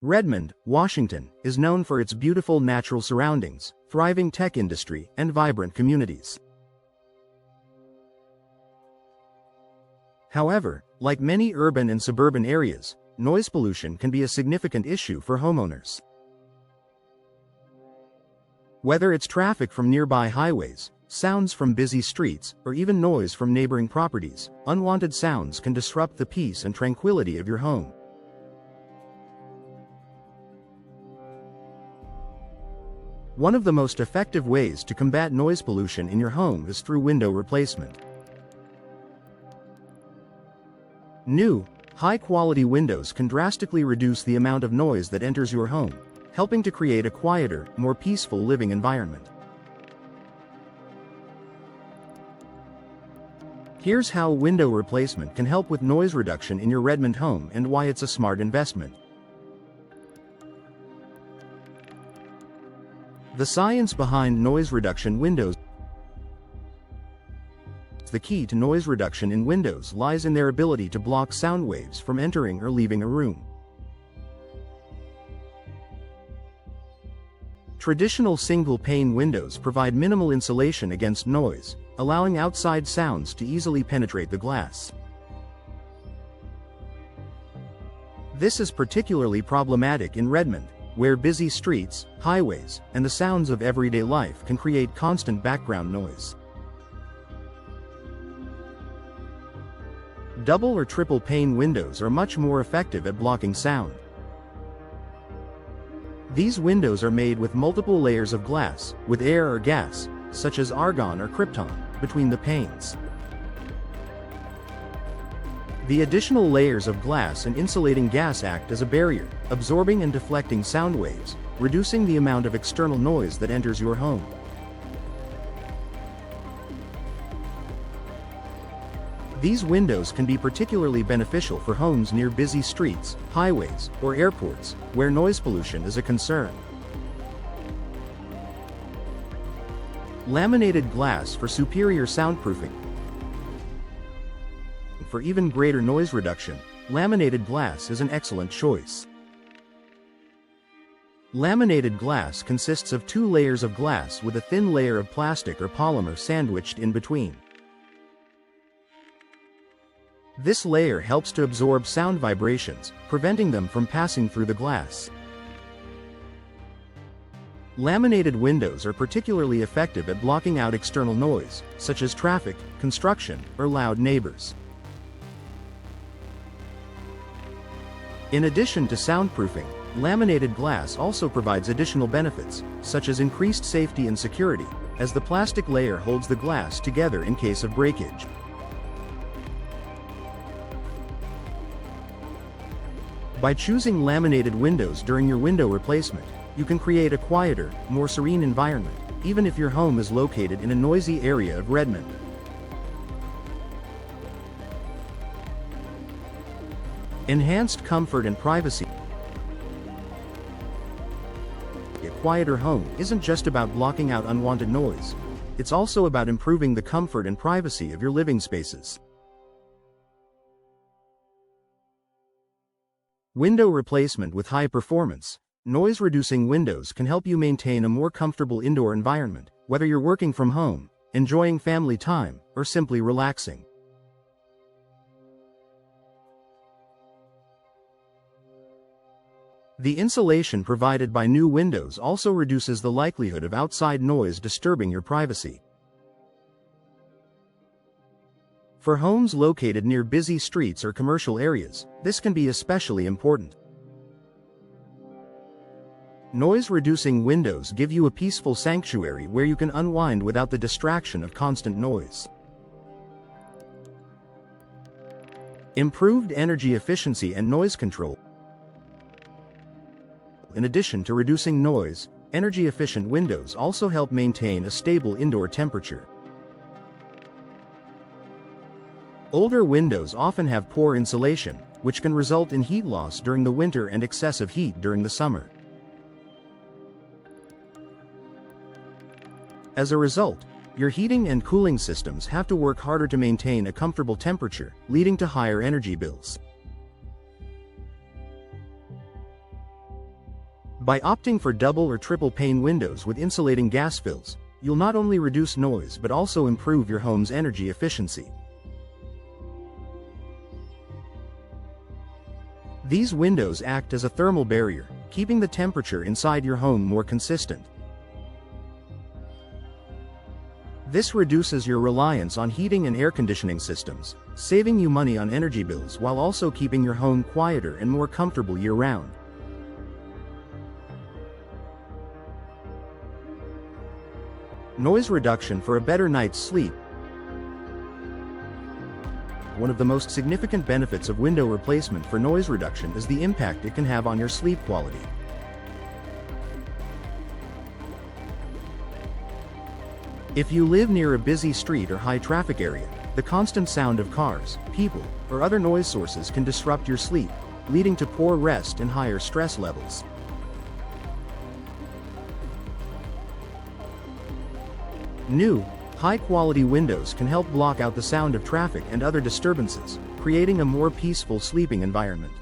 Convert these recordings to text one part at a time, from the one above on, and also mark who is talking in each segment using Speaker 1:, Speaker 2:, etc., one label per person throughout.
Speaker 1: Redmond, Washington, is known for its beautiful natural surroundings, thriving tech industry, and vibrant communities. However, like many urban and suburban areas, noise pollution can be a significant issue for homeowners. Whether it's traffic from nearby highways, sounds from busy streets, or even noise from neighboring properties, unwanted sounds can disrupt the peace and tranquility of your home. One of the most effective ways to combat noise pollution in your home is through window replacement. New, high-quality windows can drastically reduce the amount of noise that enters your home, helping to create a quieter, more peaceful living environment. Here's how window replacement can help with noise reduction in your Redmond home and why it's a smart investment. The science behind noise reduction windows. The key to noise reduction in windows lies in their ability to block sound waves from entering or leaving a room. Traditional single-pane windows provide minimal insulation against noise, allowing outside sounds to easily penetrate the glass. This is particularly problematic in Redmond, where busy streets, highways, and the sounds of everyday life can create constant background noise. Double or triple pane windows are much more effective at blocking sound. These windows are made with multiple layers of glass, with air or gas, such as argon or krypton, between the panes. The additional layers of glass and insulating gas act as a barrier, absorbing and deflecting sound waves, reducing the amount of external noise that enters your home. These windows can be particularly beneficial for homes near busy streets, highways, or airports, where noise pollution is a concern. Laminated glass for superior soundproofing. For even greater noise reduction, laminated glass is an excellent choice. Laminated glass consists of 2 layers of glass with a thin layer of plastic or polymer sandwiched in between. This layer helps to absorb sound vibrations, preventing them from passing through the glass. Laminated windows are particularly effective at blocking out external noise, such as traffic, construction, or loud neighbors. In addition to soundproofing, laminated glass also provides additional benefits, such as increased safety and security, as the plastic layer holds the glass together in case of breakage. By choosing laminated windows during your window replacement, you can create a quieter, more serene environment, even if your home is located in a noisy area of Redmond. Enhanced comfort and privacy. A quieter home isn't just about blocking out unwanted noise. It's also about improving the comfort and privacy of your living spaces. Window replacement with high-performance, noise-reducing windows can help you maintain a more comfortable indoor environment, whether you're working from home, enjoying family time, or simply relaxing. The insulation provided by new windows also reduces the likelihood of outside noise disturbing your privacy. For homes located near busy streets or commercial areas, this can be especially important. Noise-reducing windows give you a peaceful sanctuary where you can unwind without the distraction of constant noise. Improved energy efficiency and noise control. In addition to reducing noise, energy-efficient windows also help maintain a stable indoor temperature. Older windows often have poor insulation, which can result in heat loss during the winter and excessive heat during the summer. As a result, your heating and cooling systems have to work harder to maintain a comfortable temperature, leading to higher energy bills. By opting for double or triple pane windows with insulating gas fills, you'll not only reduce noise but also improve your home's energy efficiency. These windows act as a thermal barrier, keeping the temperature inside your home more consistent. This reduces your reliance on heating and air conditioning systems, saving you money on energy bills while also keeping your home quieter and more comfortable year-round. Noise reduction for a better night's sleep. One of the most significant benefits of window replacement for noise reduction is the impact it can have on your sleep quality. If you live near a busy street or high-traffic area, the constant sound of cars, people, or other noise sources can disrupt your sleep, leading to poor rest and higher stress levels. New, high-quality windows can help block out the sound of traffic and other disturbances, creating a more peaceful sleeping environment.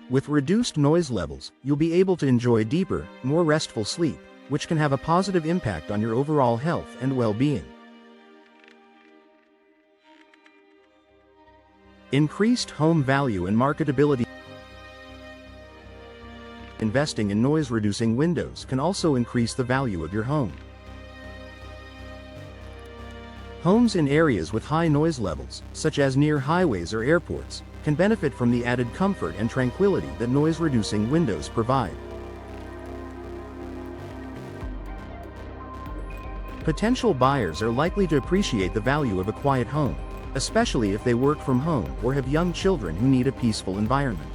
Speaker 1: With reduced noise levels, you'll be able to enjoy deeper, more restful sleep, which can have a positive impact on your overall health and well-being. Increased home value and marketability. Investing in noise-reducing windows can also increase the value of your home. Homes in areas with high noise levels, such as near highways or airports, can benefit from the added comfort and tranquility that noise-reducing windows provide. Potential buyers are likely to appreciate the value of a quiet home, especially if they work from home or have young children who need a peaceful environment.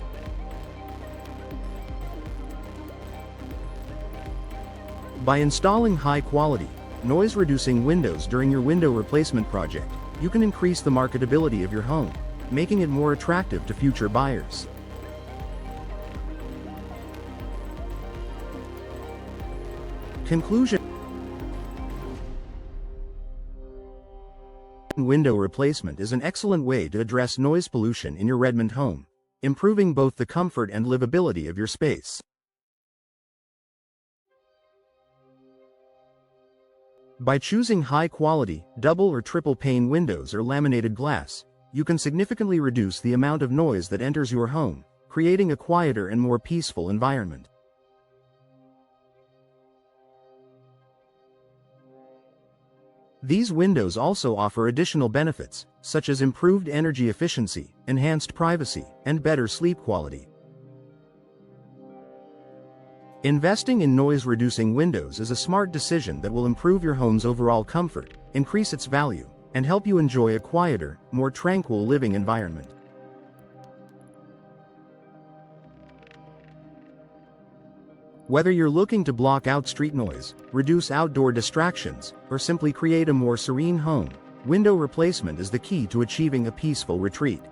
Speaker 1: By installing high-quality, noise-reducing windows during your window replacement project, you can increase the marketability of your home, making it more attractive to future buyers. Conclusion: window replacement is an excellent way to address noise pollution in your Redmond home, improving both the comfort and livability of your space. By choosing high-quality, double or triple pane windows or laminated glass, you can significantly reduce the amount of noise that enters your home, creating a quieter and more peaceful environment. These windows also offer additional benefits, such as improved energy efficiency, enhanced privacy, and better sleep quality. Investing in noise-reducing windows is a smart decision that will improve your home's overall comfort, increase its value, and help you enjoy a quieter, more tranquil living environment. Whether you're looking to block out street noise, reduce outdoor distractions, or simply create a more serene home, window replacement is the key to achieving a peaceful retreat.